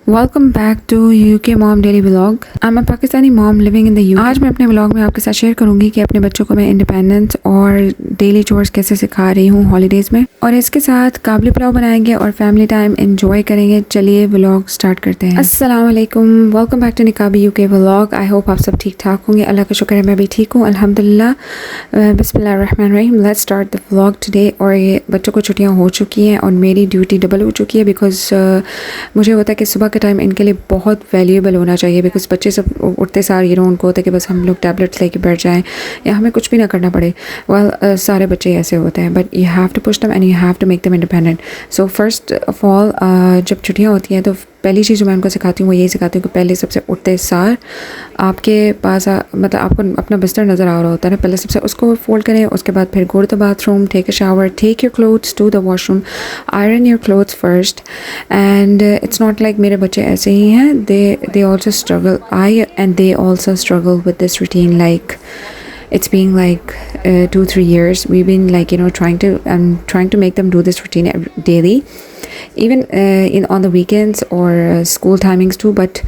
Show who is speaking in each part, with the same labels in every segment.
Speaker 1: Welcome back to UK Mom Daily Vlog. I'm a Pakistani mom living in the UK. आज मैं अपने vlog में आपके साथ शेयर करूंगी कि अपने बच्चों को मैं इंडिपेंडेंस और डेली चोर्स कैसे सिखा रही हूँ हॉलीडेज़ में, और इसके साथ काबली पुलाव बनाएंगे और फैमिली टाइम एंजॉय करेंगे। चलिए व्लॉग स्टार्ट करते हैं। अस्सलाम वालेकुम, welcome back to Nikabi UK vlog. I hope आप सब ठीक ठाक होंगे। अल्लाह का शुक्र है मैं भी ठीक हूँ अल्हम्दुलिल्लाह। बिस्मिल्लाहिर्रहमानिर्रहीम, let's start the vlog today. और ये बच्चों को छुट्टियाँ हो चुकी हैं और मेरी ड्यूटी डबल हो चुकी है बिकॉज मुझे होता है कि सुबह टाइम इनके लिए बहुत वैल्यूएबल होना चाहिए। बिकॉज बच्चे सब उठते सार उनको होता है कि बस हम लोग टैबलेट्स लेके बैठ जाएं या हमें कुछ भी ना करना पड़े। सारे बच्चे ऐसे होते हैं, but you have to push them and you have to make them independent. So first of all जब छुट्टियां होती हैं तो पहली चीज़ जो मैं उनको सिखाती हूँ वो यही सिखाती हूँ कि पहले सबसे उठते सार आपके पास मतलब आपको अपना बिस्तर नज़र आ रहा होता है ना, पहले सबसे उसको फोल्ड करें। उसके बाद फिर go to the bathroom, take a shower, take your clothes to the washroom, iron your clothes first. And it's not like मेरे बच्चे ऐसे ही हैं, they also struggle, they also struggle with this routine. Like it's been like 2-3 years we've been like trying to make them do this routine daily, even on the weekends or school timings too. But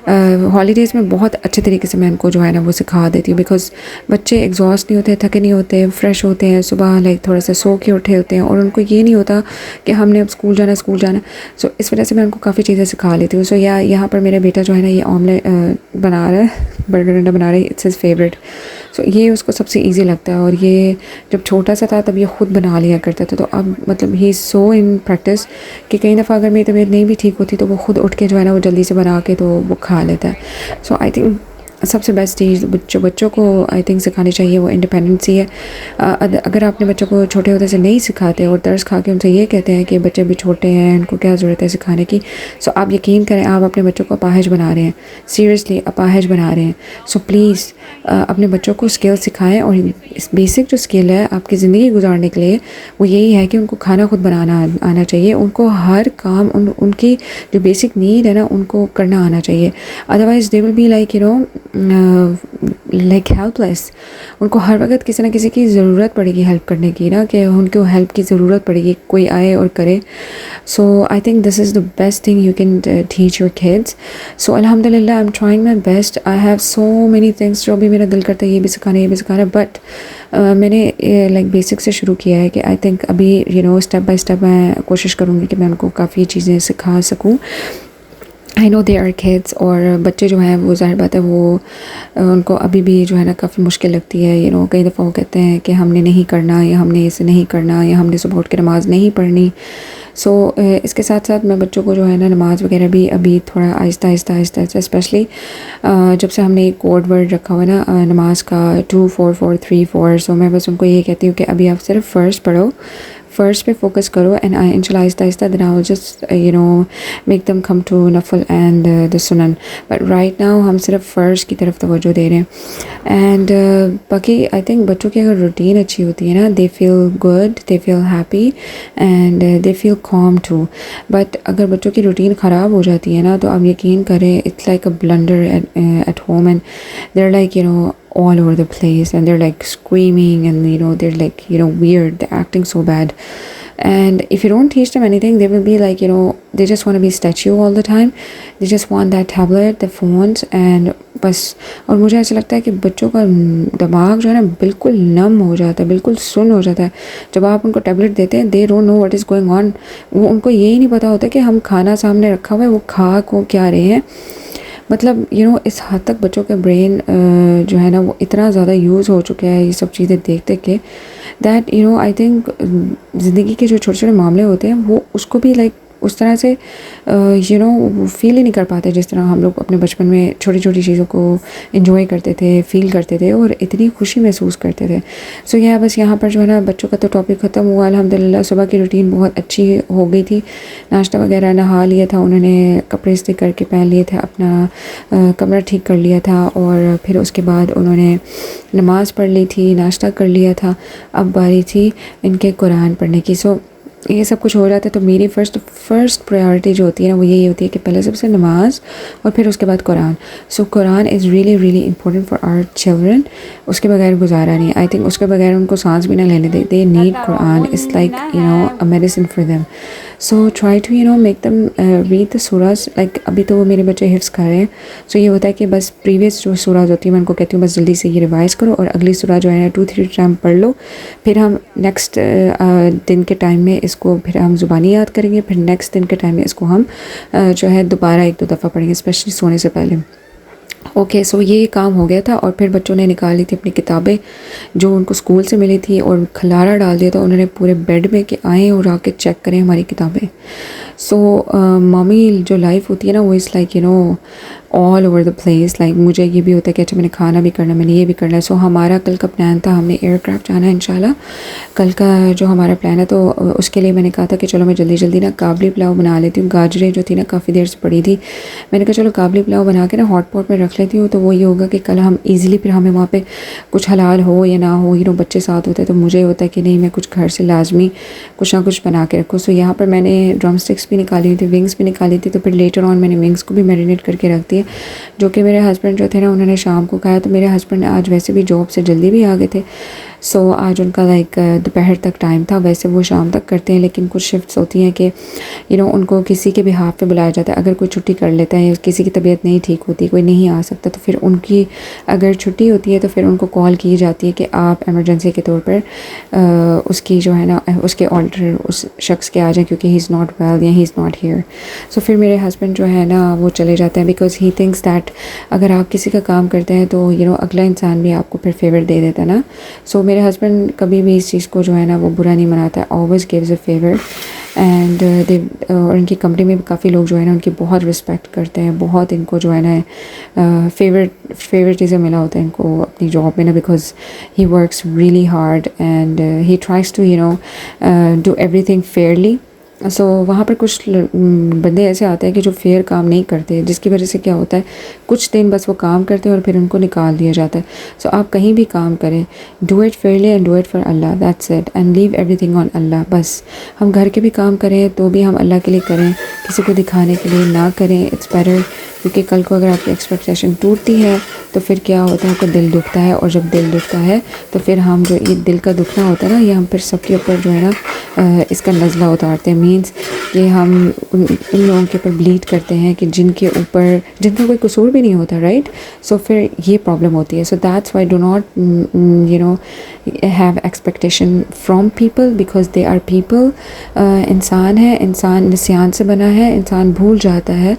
Speaker 1: holidays में बहुत अच्छे तरीके से मैं उनको जो है ना वो सिखा देती हूँ। बिकॉज बच्चे एग्जॉस्ट नहीं होते, थके नहीं होते, फ्रेश होते हैं, सुबह लाइक थोड़ा सा सो के उठे होते हैं और उनको ये नहीं होता कि हमने अब स्कूल जाना। सो इस वजह से मैं उनको काफ़ी चीज़ें सिखा लेती हूँ। सो यहाँ पर मेरा बेटा जो है ना ये ऑमलेट बना रहा है, बर्गर अंडा बना रहा है। It's his favourite. सो ये उसको सबसे ईजी लगता है। और ये जब छोटा सा था तब ये ख़ुद बना लिया करता था। तो अब मतलब ही सो इन प्रैक्टिस कि कई दफ़ा अगर मेरी तबीयत नहीं भी ठीक होती तो वो ख़ुद उठ के जो है ना वो जल्दी से बना के तो वो खा लेता है। सो आई थिंक सबसे बेस्ट चीज़ जो बच्चों को आई थिंक सिखानी चाहिए वो इंडिपेंडेंसी है। अगर आपने बच्चों को छोटे होते से नहीं सिखाते और तरस खा के उनसे ये कहते हैं कि बच्चे भी छोटे हैं, उनको क्या ज़रूरत है सिखाने की, सो आप यकीन करें आप अपने बच्चों को अपाहिज बना रहे हैं, सीरियसली अपाहिज बना रहे हैं। सो प्लीज़ अपने बच्चों को स्किल सिखाएं। और इस बेसिक जो स्किल है आपकी ज़िंदगी गुजारने के लिए वो यही है कि उनको खाना खुद बनाना आना चाहिए। उनको हर काम उनकी जो बेसिक नीड है ना उनको करना आना चाहिए। Otherwise they will be like like helpless. उनको हर वक्त किसी ना किसी की ज़रूरत पड़ेगी हेल्प करने की ना, कि उनको हेल्प की ज़रूरत पड़ेगी, कोई आए और करे। So I think this is the best thing you can teach your kids. So अल्हम्दुलिल्लाह I am trying my best. I have so many things जो भी मेरा दिल करता है ये भी सिखाना, बट मैंने लाइक बेसिक से शुरू किया है कि आई थिंक अभी स्टेप बाय स्टेप मैं कोशिश करूँगी कि मैं उनको काफ़ी चीज़ें सिखा सकूँ। I know they are kids, और बच्चे जो हैं वो ज़ाहिर बात है वो उनको अभी भी जो है ना काफ़ी मुश्किल लगती है। कई दफ़ा वो कहते हैं कि हमने नहीं करना, या हमने इसे नहीं करना, या हमने सुबह उठ के नमाज़ नहीं पढ़नी। सो इसके साथ साथ मैं बच्चों को जो है ना नमाज़ वगैरह भी अभी थोड़ा आहिस्ता स्पेशली जब से हमने एक कोड वर्ड रखा हुआ है ना नमाज का 2-4-4-3-4। सो मैं बस उनको ये कहती हूँ कि अभी आप सिर्फ फ़र्स्ट पढ़ो, फर्स्ट पे फोकस करो, एंड इंशाल्लाह आहिस्ता then I will just make them come to नफल एंड द सुनन। बट राइट नाउ हम सिर्फ फर्स्ट की तरफ तवज्जो दे रहे हैं। एंड बाकी आई थिंक बच्चों की अगर रूटीन अच्छी होती है ना, they feel good, they feel happy and they feel calm too. But अगर बच्चों की रूटीन ख़राब हो जाती है ना तो आप यकीन करें it's like a blunder at home, and there like all over the place, and they're like screaming, and they're like weird, they're acting so bad. And if you don't teach them anything, they will be like they just want to be statue all the time. They just want that tablet, the phones, and बस। और मुझे ऐसा लगता है कि बच्चों का दिमाग जो है ना बिल्कुल नम हो जाता है, बिल्कुल सुन्न हो जाता है जब आप उनको टैबलेट देते हैं। They don't know what is going on. वो उनको यही नहीं पता होता कि हम खाना सामने रखा हुआ है वो खा को क्या रहे हैं। मतलब इस हद तक बच्चों के ब्रेन जो है ना वो इतना ज़्यादा यूज़ हो चुका है ये सब चीज़ें देख के, दैट आई थिंक ज़िंदगी के जो छोटे छोटे मामले होते हैं वो उसको भी लाइक उस तरह से वो फील ही नहीं कर पाते जिस तरह हम लोग अपने बचपन में छोटी छोटी चीज़ों को एंजॉय करते थे, फील करते थे और इतनी खुशी महसूस करते थे। सो बस यहाँ पर जो है ना बच्चों का तो टॉपिक ख़त्म हुआ अल्हम्दुलिल्लाह। सुबह की रूटीन बहुत अच्छी हो गई थी, नाश्ता वगैरह नहा लिया था उन्होंने, कपड़े इस्त्री करके पहन लिए थे, अपना कमरा ठीक कर लिया था, और फिर उसके बाद उन्होंने नमाज़ पढ़ ली थी, नाश्ता कर लिया था। अब बारी थी इनके कुरान पढ़ने की। सो ये सब कुछ हो जाता है तो मेरी फ़र्स्ट प्रायोरिटी जो होती है ना वो यही होती है कि पहले सबसे नमाज और फिर उसके बाद कुरान। सो कुरान is really really important for our children. उसके बगैर गुजारा नहीं। आई थिंक उसके बगैर उनको सांस भी ना लेने दे need Quran. Is like a medicine for them. So try to make them read the सूराज। लाइक अभी तो वो मेरे बच्चे हिफ्स कर रहे हैं। सो ये होता है कि बस प्रीवियस जो सूराज होती है मैं उनको कहती हूँ बस जल्दी से ये रिवाइज़ करो और अगली सूरह जो है ना 2-3 टाइम पढ़ लो। फिर हम नेक्स्ट दिन के टाइम में इसको फिर हम ज़ुबानी याद करेंगे। फिर नेक्स्ट दिन के टाइम में इसको हम जो है दोबारा 1-2 दफ़ा पढ़ेंगे, स्पेशली सोने से पहले। ओके सो ये काम हो गया था और फिर बच्चों ने निकाल ली थी अपनी किताबें जो उनको स्कूल से मिली थी और खलारा डाल दिया था उन्होंने पूरे बेड में कि आएँ और आके चेक करें हमारी किताबें। सो मम्मी जो लाइफ होती है ना वो is like all over the place. Like मुझे ये भी होता है कि अच्छा मैंने खाना भी करना, मैंने ये भी करना है। सो हमारा कल का प्लान था, हमने एयरक्राफ्ट जाना है इंशाल्लाह। कल का जो हमारा प्लान है तो उसके लिए मैंने कहा था कि चलो मैं जल्दी जल्दी ना काबली पुलाव बना लेती हूँ। गाजरें जो थी ना काफ़ी देर से पड़ी थी, मैंने कहा चलो काबली पुलाव बना के ना हॉट पॉट में रख लेती हूँ। तो वो ये होगा कि कल हम ईज़िली फिर हमें वहाँ पे कुछ हलाल हो या ना हो बच्चे साथ होते हैं तो मुझे होता है कि नहीं मैं कुछ घर से लाजमी कुछ ना कुछ बना के रखूँ। सो यहाँ पर मैंने ड्रम स्टिक्स भी निकाली हुई थी, विंग्स भी निकाली थी। तो फिर लेटर ऑन मैंने विंग्स को भी मैरिनेट करके रख दिए जो कि मेरे हस्बैंड जो थे ना उन्होंने शाम को खाया। तो मेरे हस्बैंड आज वैसे भी जॉब से जल्दी भी आ गए थे। सो आज उनका लाइक दोपहर तक टाइम था। वैसे वो शाम तक करते हैं लेकिन कुछ शिफ्ट्स होती हैं कि उनको किसी के भी हाथ पे बुलाया जाता है। अगर कोई छुट्टी कर लेता है या किसी की तबीयत नहीं ठीक होती, कोई नहीं आ सकता तो फिर उनकी अगर छुट्टी होती है तो फिर उनको कॉल की जाती है कि आप एमरजेंसी के तौर पर उसकी जो है ना उसके ऑल्टर उस शख्स के आ जाए क्योंकि ही इज़ नॉट वेल या ही इज़ नॉट हियर। सो फिर मेरे हस्बैंड जो है ना वो चले जाते हैं बिकॉज ही थिंक्स दैट अगर आप किसी का काम करते हैं तो अगला इंसान भी आपको फिर फेवर दे देता है ना। सो मेरे हस्बैंड कभी भी इस चीज़ को जो है ना वो बुरा नहीं मनाता है, always gives a favour. And और इनकी कंपनी में भी काफ़ी लोग जो है ना उनकी बहुत रिस्पेक्ट करते हैं, बहुत इनको जो है ना फेवरेटिज़म मिला होता है इनको अपनी जॉब में ना because he works really hard and he tries to do everything fairly. So वहाँ पर कुछ बंदे ऐसे आते हैं कि जो फेयर काम नहीं करते जिसकी वजह से क्या होता है कुछ दिन बस वो काम करते हैं और फिर उनको निकाल दिया जाता है। सो आप कहीं भी काम करें, do it fairly and do it for अल्लाह, that's it, and leave everything on अल्लाह। बस हम घर के भी काम करें तो भी हम अल्लाह के लिए करें, किसी को दिखाने के लिए ना करें। इट्स बेटर क्योंकि कल को अगर आपकी एक्सपेक्टेशन टूटती है तो फिर क्या होता है आपका दिल दुखता है और जब दिल दुखता है तो फिर हम जो ये दिल का दुखना होता है ना ये हम फिर सबके ऊपर जो है ना इसका नज़ला उतारते हैं। मीन्स कि हम इन लोगों के ऊपर ब्लीड करते हैं कि जिनका कोई कसूर भी नहीं होता, राइट। सो फिर ये प्रॉब्लम होती है। So that's why do not have expectation from people because they are people. इंसान है, इंसान निस्यान से बना है, इंसान भूल जाता है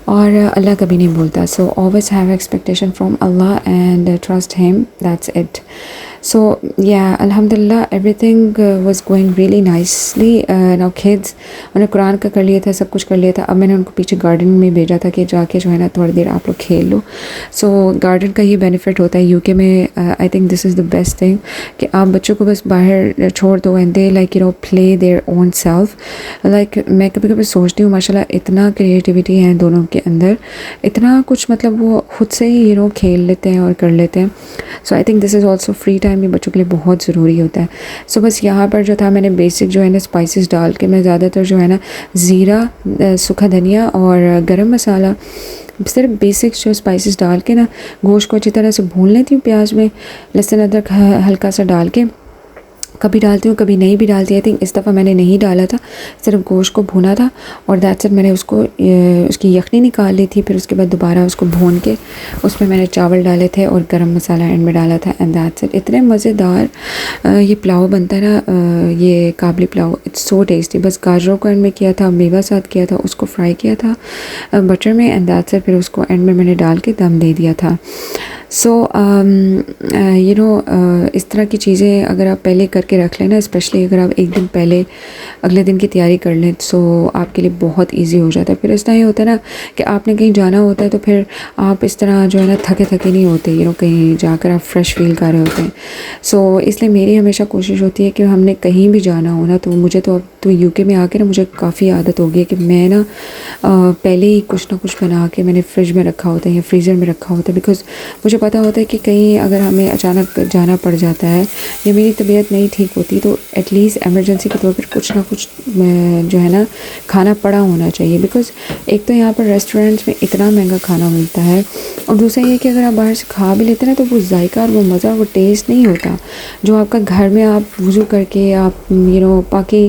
Speaker 1: और अल्लाह कभी नहीं भूलता। So always have expectation from Allah and trust him, that's it. So yeah, alhamdulillah everything was going really nicely. Now kids उन्होंने कुरान का कर लिया था, सब कुछ कर लिया था। अब मैंने उनको पीछे गार्डन में भेजा था कि जाके जो है ना थोड़ी देर आप लोग खेल लो। सो गार्डन का ये बेनिफिट होता है यूके में। आई think this is the best thing कि आप बच्चों को बस बाहर छोड़ दो and they like play their own self. Like मैं कभी कभी सोचती हूँ माशाल्लाह इतना क्रिएटिविटी है दोनों के अंदर, इतना कुछ मतलब वो खुद से ही खेल लेते हैं और कर लेते हैं। So I think this is also free time भी बच्चों के लिए बहुत ज़रूरी होता है। सो बस यहाँ पर जो था मैंने बेसिक जो है ना स्पाइसेस डाल के मैं ज़्यादातर जो है ना ज़ीरा, सूखा धनिया और गरम मसाला, सिर्फ बेसिक जो स्पाइसेस डाल के ना गोश्त को अच्छी तरह से भून लेती हूँ। प्याज में लहसुन अदरक हल्का सा डाल के कभी डालती हूँ कभी नहीं भी डालती। आई थिंक इस दफ़ा मैंने नहीं डाला था, सिर्फ गोश्त को भुना था और दैट्स इट। मैंने उसकी यखनी निकाल ली थी, फिर उसके बाद दोबारा उसको भून के उसमें मैंने चावल डाले थे और गरम मसाला एंड में डाला था एंड दैट्स इट। इतने मज़ेदार ये पुलाव बनता है ना, ये काबली पुलाव, इट्स सो टेस्टी। बस गाजरों को एंड में किया था, मेवा साथ किया था, उसको फ्राई किया था बटर में एंड दैट्स इट। फिर उसको एंड में मैंने डाल के दम दे दिया था। सो इस तरह की चीज़ें अगर आप पहले करके रख लें ना, स्पेशली अगर आप एक दिन पहले अगले दिन की तैयारी कर लें सो आपके लिए बहुत इजी हो जाता है। फिर इस तरह ये होता है ना कि आपने कहीं जाना होता है तो फिर आप इस तरह जो है ना थके थके नहीं होते, कहीं जाकर आप फ्रेश फील कर रहे होते हैं। सो इसलिए मेरी हमेशा कोशिश होती है कि हमने कहीं भी जाना हो ना तो मुझे तो अब तो यूके में आके ना मुझे काफ़ी आदत हो गई है कि मैं ना पहले ही कुछ ना कुछ बना के मैंने फ्रिज में रखा होता है या फ्रीज़र में रखा होता है बिकॉज़ मुझे पता होता है कि कहीं अगर हमें अचानक जाना पड़ जाता है या मेरी तबीयत नहीं ठीक होती तो एटलीस्ट एमरजेंसी के तौर पर कुछ ना कुछ जो है ना खाना पड़ा होना चाहिए। बिकॉज़ एक तो यहाँ पर रेस्टोरेंट्स में इतना महंगा खाना मिलता है और दूसरा ये कि अगर आप बाहर से खा भी लेते हैं ना तो वो जायका और वो मज़ा वो टेस्ट नहीं होता जो आपका घर में आप वज़ू करके आप पाकी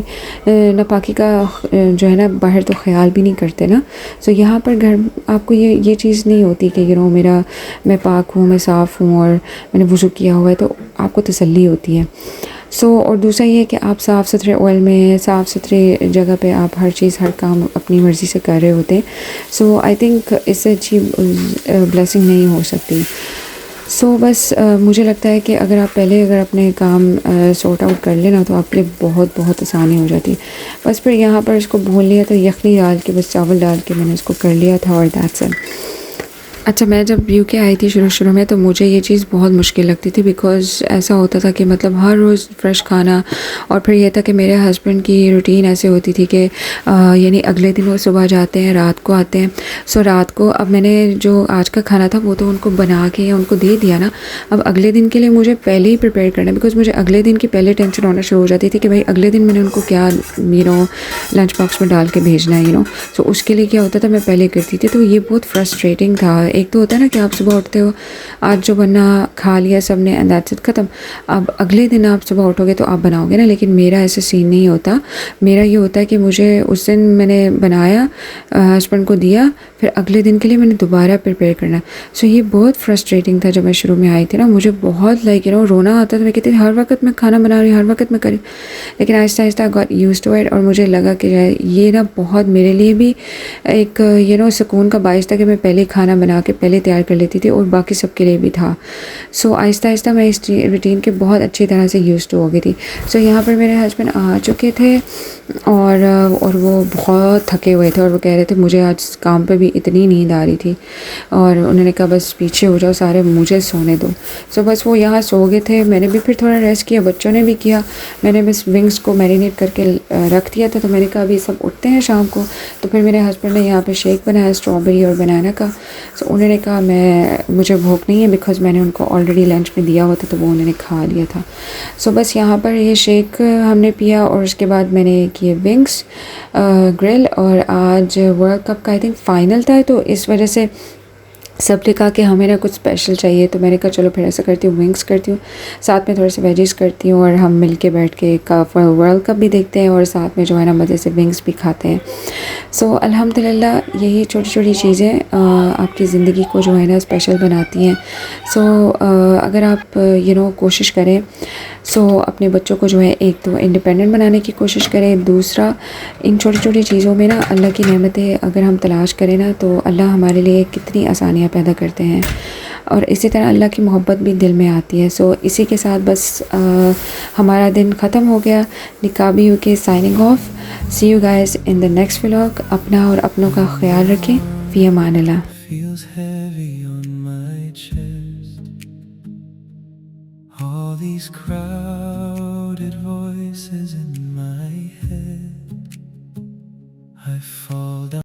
Speaker 1: नापाकी का जो है ना बाहर तो ख्याल भी नहीं करते ना। सो यहाँ पर घर आपको ये चीज़ नहीं होती कि मेरा मैं पाक हूँ, मैं साफ़ हूँ और मैंने वज़ू किया हुआ है, तो आपको तसल्ली होती है। और दूसरा ये है कि आप साफ़ सुथरे ऑयल में साफ़ सुथरे जगह पे आप हर चीज़ हर काम अपनी मर्ज़ी से कर रहे होते हैं। आई थिंक इससे अच्छी ब्लेसिंग नहीं हो सकती। बस मुझे लगता है कि अगर अपने काम सॉर्ट आउट कर लेना तो आपके लिए बहुत बहुत आसानी हो जाती है। बस फिर यहाँ पर इसको भून लिया तो यखनी डाल के बस चावल डाल के मैंने इसको कर लिया था और दैट्स इट। अच्छा, मैं जब यूके आई थी शुरू में तो मुझे ये चीज़ बहुत मुश्किल लगती थी बिकॉज़ ऐसा होता था कि मतलब हर रोज़ फ्रेश खाना और फिर ये था कि मेरे हस्बैंड की रूटीन ऐसे होती थी कि यानी अगले दिन वो सुबह जाते हैं रात को आते हैं। रात को अब मैंने जो आज का खाना था वो तो उनको बना के या उनको दे दिया ना। अब अगले दिन के लिए मुझे पहले ही प्रिपेयर करना है बिकॉज़ मुझे अगले दिन की पहले टेंशन होना शुरू हो जाती थी कि भाई अगले दिन मैंने उनको क्या लंच बॉक्स में डाल के भेजना है। सो उसके लिए क्या होता था मैं पहले करती थी, तो ये बहुत फ्रस्ट्रेटिंग था। एक तो होता है ना कि आप सुबह उठते हो, आज जो बनना खा लिया सबने एंड दैट्स इट ख़त्म। अब अगले दिन आप सुबह उठोगे तो आप बनाओगे ना, लेकिन मेरा ऐसा सीन नहीं होता। मेरा ये होता है कि मुझे उस दिन मैंने बनाया, हस्बैंड को दिया, फिर अगले दिन के लिए मैंने दोबारा प्रिपेयर करना। ये बहुत फ्रस्ट्रेटिंग था जब मैं शुरू में आई थी ना। मुझे बहुत रोना आता था। मैं कहती थी हर वक्त मैं खाना बना रही हूँ, हर वक्त मैं करी, लेकिन Aahista Aahista got used to it और मुझे लगा कि ये ना बहुत मेरे लिए भी एक सुकून का बायस था कि मैं पहले खाना बना के पहले तैयार कर लेती थी और बाकी सबके लिए भी था। आहिस्ता आहिस्ता मैं इस रूटीन के बहुत अच्छी तरह से यूज्ड टू हो गई थी। यहाँ पर मेरे हस्बैंड आ चुके थे और वो बहुत थके हुए थे और वो कह रहे थे मुझे आज काम पे भी इतनी नींद आ रही थी और उन्होंने कहा बस पीछे हो जाओ सारे, मुझे सोने दो। बस वो यहाँ सो गए थे, मैंने भी फिर थोड़ा रेस्ट किया, बच्चों ने भी किया। मैंने बस विंग्स को मैरिनेट करके रख दिया था, तो मैंने कहा अभी सब उठते हैं शाम को। तो फिर मेरे हस्बैंड ने यहाँ पे शेक बनाया स्ट्रॉबेरी और बनाना का। उन्होंने कहा मुझे भूख नहीं है बिकॉज़ मैंने उनको ऑलरेडी लंच में दिया हुआ था, तो वो उन्होंने खा लिया था। बस यहाँ पर ये शेक हमने पिया और उसके बाद मैंने किए विंग्स ग्रिल। और आज वर्ल्ड कप का आई थिंक फ़ाइनल था, तो इस वजह से सबने कहा कि हमें ना कुछ स्पेशल चाहिए, तो मैंने कहा चलो फिर ऐसा करती हूँ, विंग्स करती हूँ, साथ में थोड़े से वेजीज करती हूँ और हम मिल के बैठ के वर्ल्ड कप भी देखते हैं और साथ में जो है ना मज़े से विंग्स भी खाते हैं। अल्हम्दुलिल्लाह यही छोटी छोटी चीज़ें आपकी ज़िंदगी को जो है ना स्पेशल बनाती हैं। अगर आप कोशिश करें अपने बच्चों को जो है एक तो इंडिपेंडेंट बनाने की कोशिश करें, दूसरा इन छोटी छोटी चीज़ों में ना अल्लाह की नेमतें अगर हम तलाश करें ना तो अल्लाह हमारे लिए कितनी आसानियाँ पैदा करते हैं और इसी तरह अल्लाह की मोहब्बत भी दिल में आती है। इसी के साथ बस हमारा दिन ख़त्म हो गया। निकाबी होके signing off. See you guys in the next vlog. अपना और अपनों का ख्याल रखें। फ़ी अमानिल्लाह।
Speaker 2: Feels heavy on my chest. All these crowded voices in my